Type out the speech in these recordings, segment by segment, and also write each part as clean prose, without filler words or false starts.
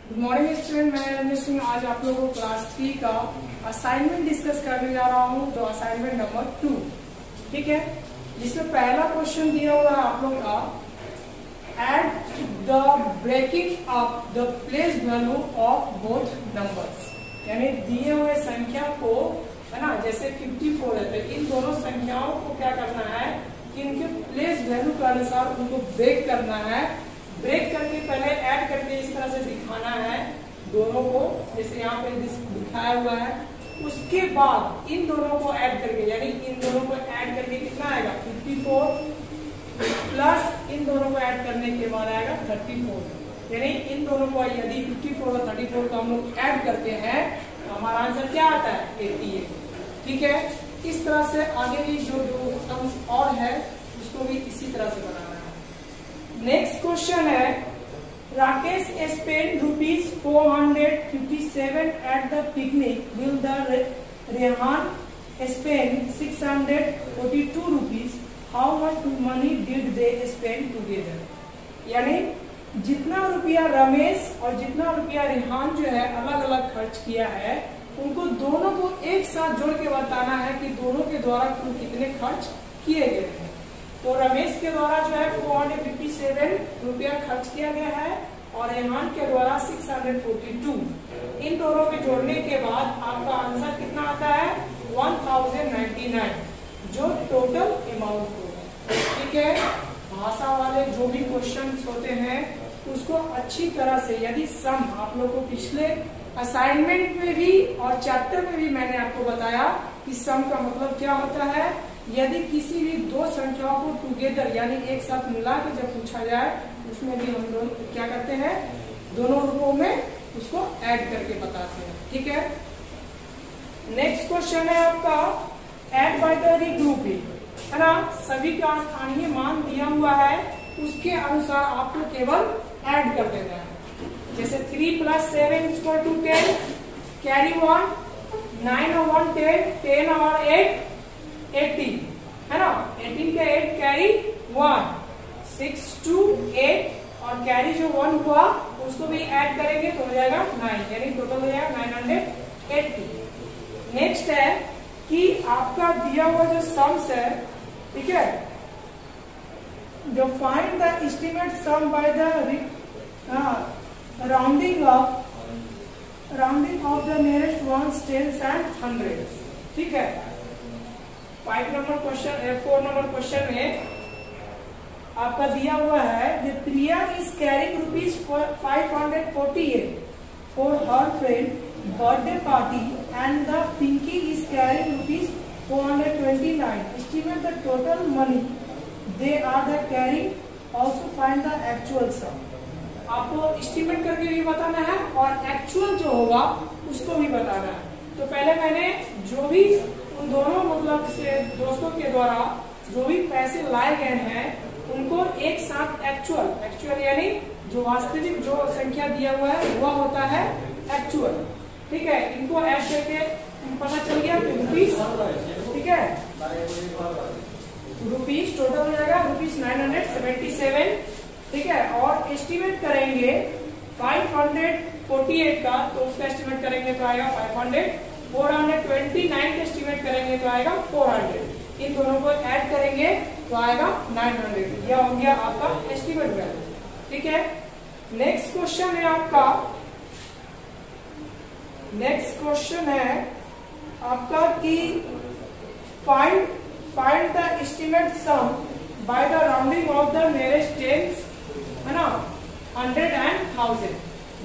Good morning student, मैं रंजन सिंह आज आप लोगों को क्लास 3 का असाइनमेंट डिस्कस करने जा रहा हूं, जो असाइनमेंट नंबर 2, ठीक है। जिसमें पहला क्वेश्चन दिया हुआ है आप लोग का, add the breaking up the place value of both numbers, यानी दिए हुए संख्या को, है ना, जैसे 54 है तो इन दोनों संख्याओं को क्या करना है कि इनके प्लेस वैल्यू के अनुसार उनको ब्रेक करना है। ब्रेक करके पहले ऐड करके इस तरह से दिखाना है दोनों को, जैसे यहाँ पे दिखाया हुआ है। उसके बाद इन दोनों को ऐड करके, यानी इन दोनों को ऐड करके कितना आएगा 54 प्लस इन दोनों को ऐड करने के बाद आएगा 34, यानी इन दोनों को यदि 54 और 34 को हम लोग ऐड करते हैं तो हमारा आंसर क्या आता है 88, ठीक है। इस तरह से आगे भी जो सम्स और है उसको भी इसी तरह से बनाना है। नेक्स्ट क्वेश्चन है, Rakesh spend ₹457 at the picnic, will the Rehan spend ₹642, how much money did they spend together. यानी जितना रुपया रमेश और जितना रुपया रेहान जो है अलग अलग खर्च किया है, उनको दोनों को एक साथ जोड़ के बताना है कि दोनों के द्वारा कुल कितने खर्च किए गए हैं। तो रमेश के द्वारा जो है 457 रुपया खर्च किया गया है और रेहान के द्वारा 642। इन दोनों के जोड़ने के बाद आपका आंसर कितना आता है 1099, जो टोटल अमाउंट होगा, ठीक है। भाषा वाले जो भी क्वेश्चंस होते हैं उसको अच्छी तरह से, यदि सम आप लोग को पिछले असाइनमेंट में भी और चैप्टर में भी मैंने आपको बताया कि सम का मतलब क्या होता है। यदि किसी भी दो संख्याओं को टुगेदर यानी एक साथ मिला के जब पूछा जाए, उसमें भी हम लोग क्या करते हैं, दोनों रूपों में उसको ऐड करके बताते हैं, ठीक है। नेक्स्ट क्वेश्चन है आपका, ऐड बाय द रीग्रुपिंग, है ना। सभी का स्थानीय मान दिया हुआ है, उसके अनुसार आपको केवल ऐड कर देना है। जैसे 3 + 7 = 10, कैरी 1, 9 और 1 10, 10 और 8 18, है ना। 18 के 8 कैरी 1, 6 2 8 और कैरी जो 1 हुआ उसको भी ऐड करेंगे तो हो जाएगा 9, यानी टोटल हो जाएगा 980। नेक्स्ट है कि आपका दिया हुआ जो सम्स है, ठीक है, जो find the estimate sum by the rounding off the nearest ones, tens and hundreds, ठीक है। 4 नंबर क्वेश्चन में आपका दिया हुआ है, the Priya is carrying ₹548 for her friend birthday party and the Pinky is carrying ₹429, estimate the total money they are the carrying, also find the actual sum. आपको estimate करके भी बताना है और एक्चुअल जो होगा उसको भी बताना है। तो पहले मैंने जो भी उन दोनों मतलब से दोस्तों के द्वारा जो भी पैसे लाए गए हैं उनको एक साथ एक्चुअल यानी जो वास्तविक जो संख्या दिया हुआ है वह होता है एक्चुअल, ठीक है। इनको ऐड करके पता चल गया कि रुपीस, ठीक है, रुपीस टोटल हो जाएगा ₹977, ठीक है। और एस्टिमेट करेंगे 548 का, तो उसका एस्टिमेट करेंगे तो आएगा 500, 429 का एस्टिमेट करेंगे तो आएगा 400, इन दोनों को ऐड करेंगे तो आएगा 900। यह हो गया आपका एस्टिमेट वैल्यू, ठीक है। नेक्स्ट क्वेश्चन है आपका, कि find the estimate sum by the rounding off the nearest tens, है ना, 100 and 1000।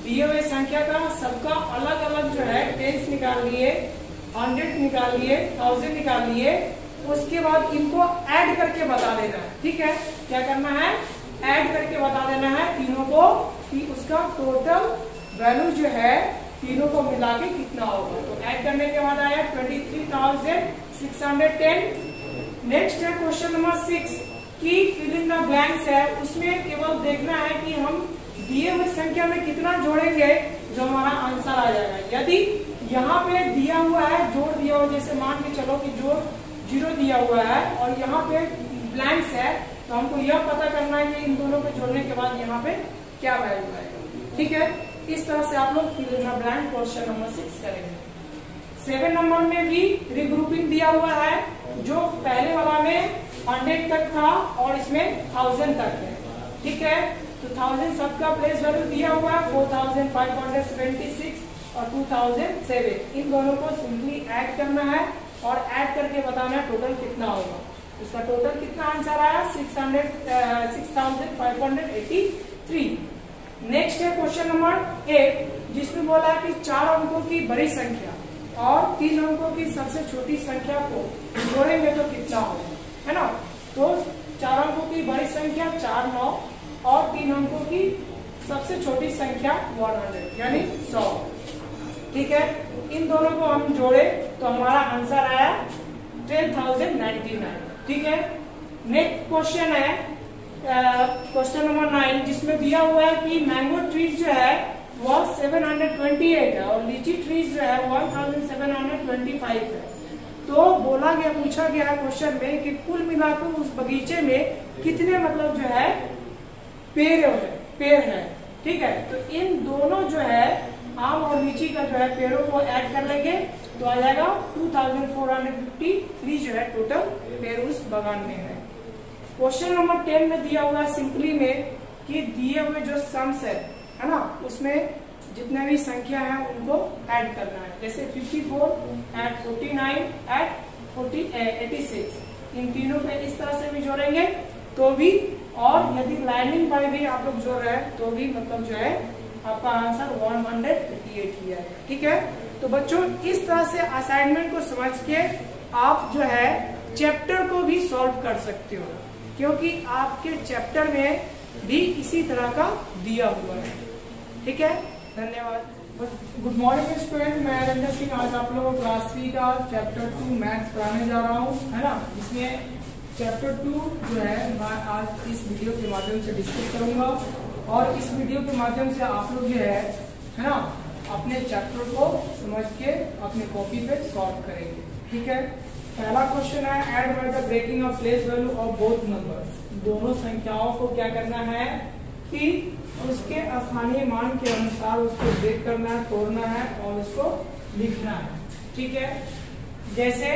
दिए हुए संख्या का सबका अलग अलग जो है टेंस निकाल लिए, 100 निकाल लिए, 1000 निकाल लिए, उसके बाद इनको ऐड करके बता देना है, ठीक है। क्या करना है, ऐड करके बता देना है तीनों को कि उसका टोटल वैल्यू जो है तीनों को मिला के कितना होगा। तो ऐड करने के बाद आया 23,610। नेक्स्ट है क्वेश्चन नंबर 6 की फिल इन द ब्लैंक्स है, उसमें केवल देखना है कि हम दिए हुए संख्या में कितना जोड़ेंगे जो हमारा आंसर आ जाएगा। यदि यहाँ पे दिया हुआ है, जोड़ दिया हुआ, जैसे मान के चलो कि जोड़ 0 दिया हुआ है और यहाँ पे ब्लैंक्स है, तो हमको यह पता करना है कि इन दोनों को जोड़ने के बाद यहाँ पे क्या वैल्यू आएगा, ठीक है। इस तरह से आप लोग fill in the blank question number 6 करेंगे। 7 नंबर में भी रिग्रुपिंग दिया हुआ है, जो पहले वाला में 100 तक था और इसमें 1000 तक है। ठीक है, तो 1000 सबका प्लेस वैल्यू दिया हुआ है, 4576 और 2007। इन दोनों को सिंपली ऐड करना है और ऐड करके बताना है टोटल कितना होगा। इसका टोटल कितना आंसर आया, 6583। नेक्स्ट है क्वेश्चन नंबर 8, जिसमें बोला है कि 4 अंकों की बड़ी संख्या और 3 अंकों की सबसे छोटी संख्या को जोड़ेंगे तो कितना होगा, है ना। तो 4 अंकों की बड़ी संख्या 4, 9 और 3 अंकों की सबसे छोटी संख्या 100 यानी 100। ठीक है, इन दोनों को हम जोड़े तो हमारा आंसर आया 10099। ठीक है, नेक्स्ट क्वेश्चन है क्वेश्चन नंबर 9, जिसमें दिया हुआ है कि मैंगो ट्रीज जो है वो 728 है और लीची ट्रीज जो है 1725 है। तो बोला गया, पूछा गया है क्वेश्चन में कि कुल मिलाकर उस बगीचे में कितने मतलब जो है पेड़ है। ठीक है, तो इन दोनों जो है आम और लीची का जो है पेड़ों को ऐड कर लेंगे तो आ जाएगा 2453 जो है टोटल पेड़ उस बगान में है। क्वेश्चन नंबर 10 में दिया हुआ सिंपली में कि दिए हुए जो सम्स है ना, उसमें जितने भी संख्या है उनको ऐड करना है। जैसे 54 ऐड 49 ऐड 86, इन तीनों पे इस तरह से भी जोड़ेंगे तो भी, और यदि लाइनिंग बाय भी आप लोग जोड़ रहे हैं तो भी मतलब जो है आपका आंसर 158 ही है। ठीक है, तो बच्चों इस तरह से असाइनमेंट को समझ के आप जो है चैप्टर को भी सॉल्व कर सकते हो, क्योंकि आपके चैप्टर में भी इसी तरह का दिया हुआ है। ठीक है, धन्यवाद। गुड मॉर्निंग स्टूडेंट, मैं रंजन सिंह आज आप लोगों को क्लास 3 का चैप्टर 2 मैथ्स पढ़ाने जा रहा हूँ, है ना। इसमें चैप्टर 2 जो है मैं आज इस वीडियो के माध्यम से डिस्कस करूंगा और इस वीडियो के माध्यम से आप लोग जो है ना अपने चैप्टर को समझ के अपने कॉपी पे सॉल्व करेंगे। ठीक है, पहला क्वेश्चन है add by the breaking of place value of both numbers. दोनों संख्याओं को क्या करना है कि उसके स्थानीय मान के अनुसार उसको ब्रेक करना है, तोड़ना है और उसको लिखना है। ठीक है, जैसे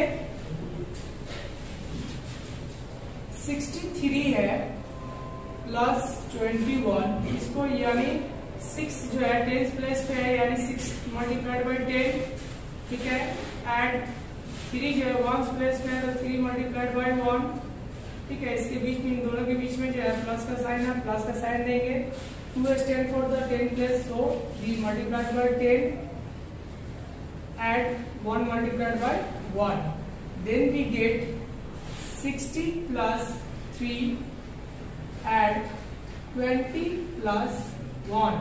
63 है प्लस 21, इसको यानी 6 जो है 10th प्लेस पे है यानी 6 मल्टीप्लाइड बाई 10। ठीक है, एड 3 जो है 1st प्लेस पे है तो 3 मल्टीप्लाइड बाई 1। ठीक है, इसके बीच में इन दोनों के बीच में जो है प्लस का साइन है, प्लस का साइन देंगे। 2 stand for the 10th place, so 3 multiplied by 10 add 1 multiplied by 1, then we get 60 plus 3 add 20 plus 1।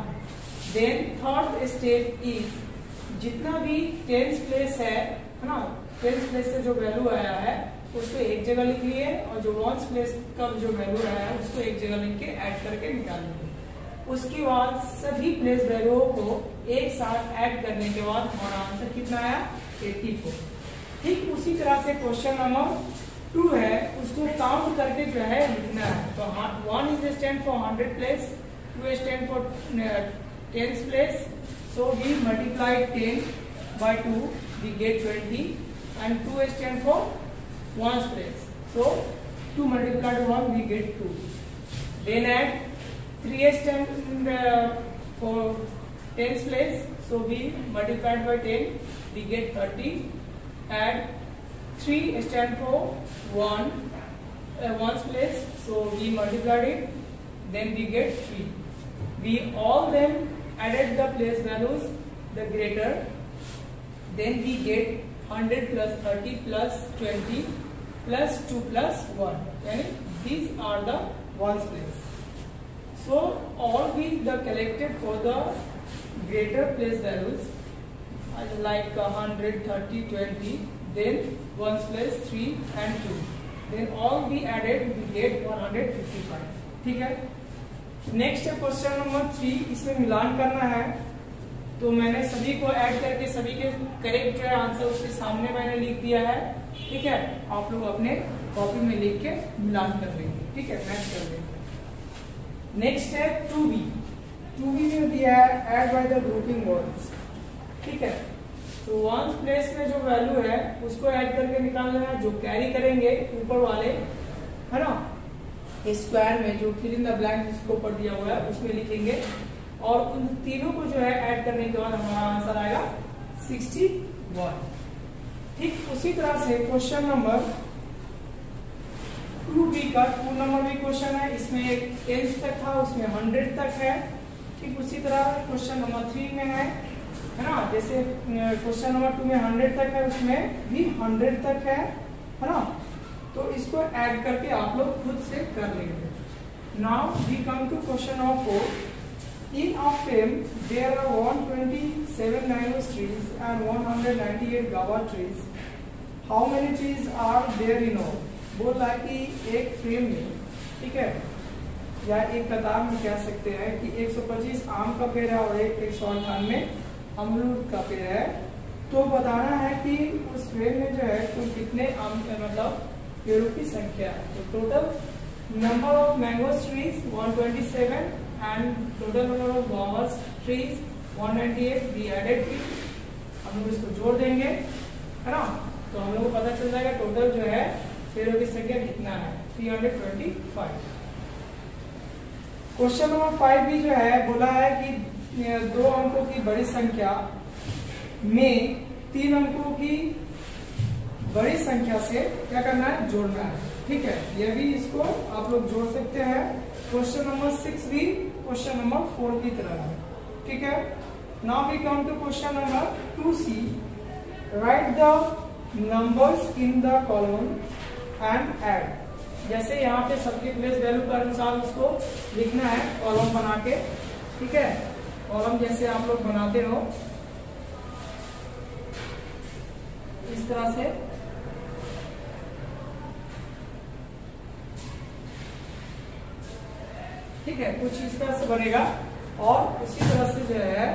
Then third step is जितना भी 10th प्लेस है ना, 10th प्लेस से जो वैल्यू आया है उसको एक जगह लिख लिए और जो 1st प्लेस का जो वैल्यू आया है उसको एक जगह लिख के ऐड करके निकाल लेंगे। उसके बाद सभी प्लेस वैल्यूओं को एक साथ ऐड करने के बाद हमारा आंसर कितना आया 84। ठीक उसी तरह से क्वेश्चन नंबर 2 है, उसको काउंट करके जो है लिखना है। तो 1 is stand for 100 place, 2 stand for 10th place, so we multiply 10 by 2 we get 20 and 2 stand for 1st place, so 2 multiplied 1 we get 2. Then add 3 stand for 10th place, so we multiplied by 10 we get 30. Add 3 stand for 1st place, so we multiplied it, then we get 3. We all them added the place values the greater, then we get 100 plus 30 plus 20 plus 2 plus 1, and these are the 1's place. So all we the collected for the greater place values like 100, 30, 20, then 1's place 3 and 2, then all we added we get 155. ठीक है, next है question number 3, इसमें मिलान करना है। तो मैंने सभी को ऐड करके सभी के करेक्ट जो है आंसर उसके सामने मैंने लिख दिया है। ठीक है, आप लोग अपने कॉपी में लिख के मिलान कर लेंगे। ठीक है, मैच कर लेंगे। नेक्स्ट है 2b। 2b में दिया है add by the grouping words. ठीक है, तो वंस प्लेस में जो वैल्यू है उसको ऐड करके निकालना है, जो कैरी करेंगे ऊपर वाले, है ना, स्क्वायर में जो फिल इन द ब्लैंक जिसको ऊपर दिया हुआ है उसमें लिखेंगे, और उन तीनों को जो है ऐड करने के बाद हमारा आंसर आएगा 61। ठीक उसी तरह से क्वेश्चन नंबर 2b का 2 नंबर भी क्वेश्चन है, इसमें एक 10 तक था, उसमें 100 तक है। ठीक उसी तरह क्वेश्चन नंबर 3 में है ना, जैसे क्वेश्चन नंबर 2 में 100 तक है, उसमें भी 100 तक है ना, तो इसको ऐड करके आप लोग खुद से कर लेंगे। Now we come to question number 4। In a frame, there are 127 mango trees and 198 guava trees. How many trees are there in all? बोल रहा है कि एक फ्रेम में, ठीक है, या एक कतार में कह सकते हैं कि 125 आम का पेड़ है और 198 अमरूद का पेड़ है, तो बताना है कि उस फ्रेम में जो है कुल कितने आम मतलब पेड़ों की संख्या है। तो total number of mango trees 127 and total number of guavas trees 198 we added it, हम लोग इसको जोड़ देंगे, है ना, तो हम लोग को पता चल जाएगा टोटल जो है पेड़ों की संख्या कितना है, 325। क्वेश्चन नंबर 5 भी जो है बोला है कि 2 अंकों की बड़ी संख्या में 3 अंकों की बड़ी संख्या से क्या करना है, जोड़ना है। ठीक है, ये भी इसको आप लोग जोड़ सकते हैं। क्वेश्चन नंबर 6 भी क्वेश्चन नंबर 4 की तरह है। ठीक है, now we come to question number 2c। Write the numbers in the column and add. जैसे यहाँ पे सबके प्लेस वैल्यू के अनुसार उसको लिखना है कॉलम बना के। ठीक है, कॉलम जैसे आप लोग बनाते हो इस तरह से, ठीक है, कुछ इस तरह से बनेगा, और उसी तरह से जो है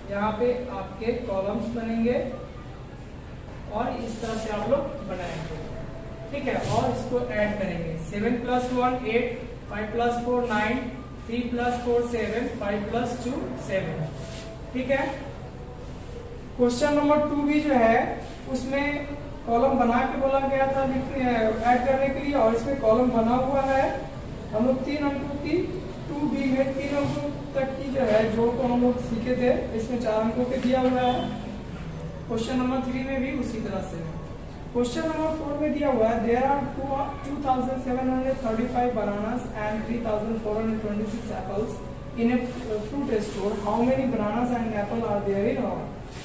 यहाँ पे आपके कॉलम्स बनेंगे और इस तरह से आप लोग बनाएंगे। ठीक है, और इसको ऐड करेंगे। 7 + 1 8, 5 + 4 9, 3 + 4 7, 5 + 2 7। ठीक है, क्वेश्चन नंबर 2 भी जो है उसमें कॉलम बना के बोला गया था ऐड करने के लिए, और इसमें कॉलम बना हुआ है। हम लोग 3 अंकों की 2b में 3 अंकों तक की जो है जोड़ को हम लोग सीखे थे, इसमें 4 अंकों के दिया हुआ है। क्वेश्चन नंबर 3 में भी उसी तरह से है। क्वेश्चन नंबर 4 में दिया हुआ है there are 2735 bananas and 3426 apples in a fruit store, how many bananas and apple are there in all.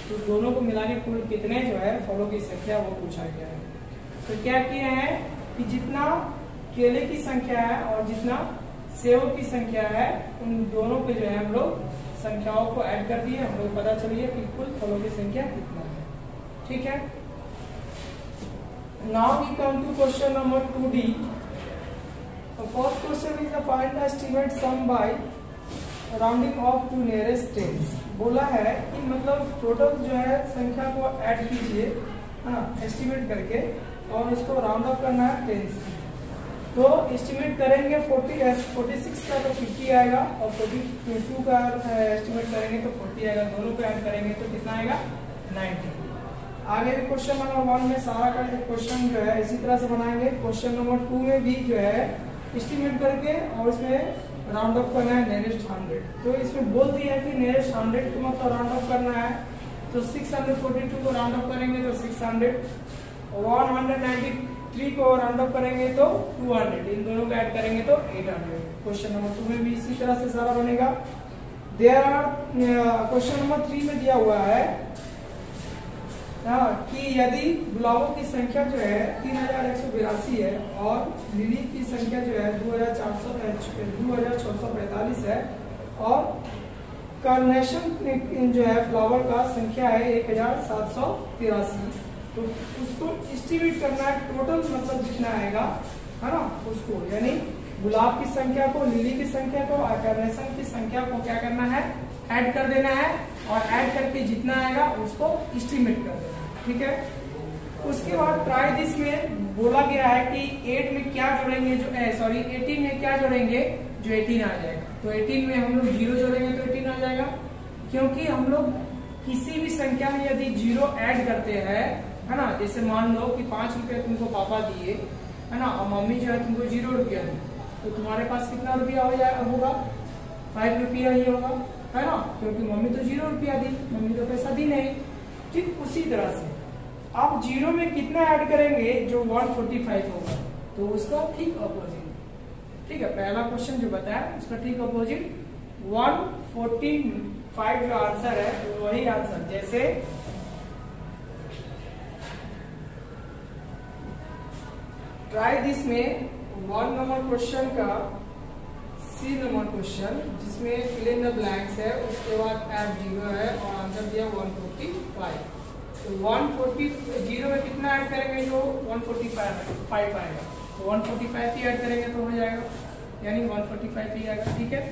तो दोनों को मिला के कुल कितने जो है फलों की संख्या वो पूछा गया है। तो क्या किए हैं कि जितना केले की संख्या है और जितना सेब की संख्या है उन दोनों पे जो है हम लोग संख्याओं को ऐड कर दिए, हम लोग पता चलिए कि कुल फलों की संख्या कितना है। ठीक है, now we come to question number 2d। First question is find the estimate sum by rounding off to nearest tens. बोला है कि मतलब टोटल जो है संख्या को ऐड कीजिए, हाँ, एस्टिमेट करके, और इसको राउंड ऑफ करना है 10 से। तो एस्टिमेट करेंगे 46 का तो 50 आएगा, और 42 का एस्टिमेट करेंगे तो 40 आएगा, दोनों को ऐड करेंगे तो कितना आएगा 90। आगे क्वेश्चन नंबर 1 में सारा का क्वेश्चन जो है इसी तरह से बनाएंगे। क्वेश्चन नंबर 2 में भी जो है एस्टिमेट करके और इसमें राउंड ऑफ करना है नियरेस्ट 100। तो इसमें बोल दिया है कि नियरेस्ट 100 को मतलब राउंड ऑफ करना है, तो 642 को राउंड ऑफ करेंगे तो 600, 193 को राउंड ऑफ करेंगे तो 200, इन दोनों को ऐड करेंगे तो 800। क्वेश्चन नंबर 2 में भी इसी तरह से सारा बनेगा। देयर आर क्वेश्चन नंबर 3 में दिया हुआ है कि यदि गुलाबों की संख्या जो है 3182 है और लिली की संख्या जो है 2645 है, और कार्नेशन जो है फ्लावर का संख्या है 1783, तो उसको एस्टिमेट करना है टोटल मतलब जितना आएगा, है ना, उसको यानी गुलाब की संख्या को, लिली की संख्या को और कार्नेशन की संख्या को क्या करना है, ऐड कर देना है, और ऐड करके जितना आएगा उसको एस्टिमेट कर देना है। ठीक है, उसके बाद ट्राई दिस में बोला गया है कि 8 में क्या जोड़ेंगे, 18 में क्या जोड़ेंगे जो 18 आ जाएगा। तो 18 में हम लोग 0 जोड़ेंगे तो 18 आ जाएगा, क्योंकि हम लोग किसी भी संख्या में यदि 0 ऐड करते हैं, है ना, जैसे मान लो कि 5 रुपया तुमको पापा दिए, है ना, और मम्मी जो है तुमको 0 रुपया दी, तो तुम्हारे पास कितना रुपया होगा? 5 रुपया ही होगा, है ना, क्योंकि मम्मी तो 0 रुपया दी, मम्मी तो पैसा दी नहीं। ठीक उसी तरह से आप 0 में कितना ऐड करेंगे? जो 145 होगा, तो उसका ठीक अपोजिट। ठीक है, पहला क्वेश्चन जो बताया उसका ठीक अपोजिट 145 जो आंसर है वही आंसर। जैसे ट्राई दिस में 1 नंबर क्वेश्चन का सी नंबर क्वेश्चन जिसमें फिल इन द ब्लैंक्स है, उसके बाद ऐड 0 है और आंसर दिया 145। तो 140 में कितना ऐड करेंगे? जो 145 आएगा, तो 145 ही ऐड करेंगे तो हो जाएगा, यानी 145 ही आएगा। ठीक है।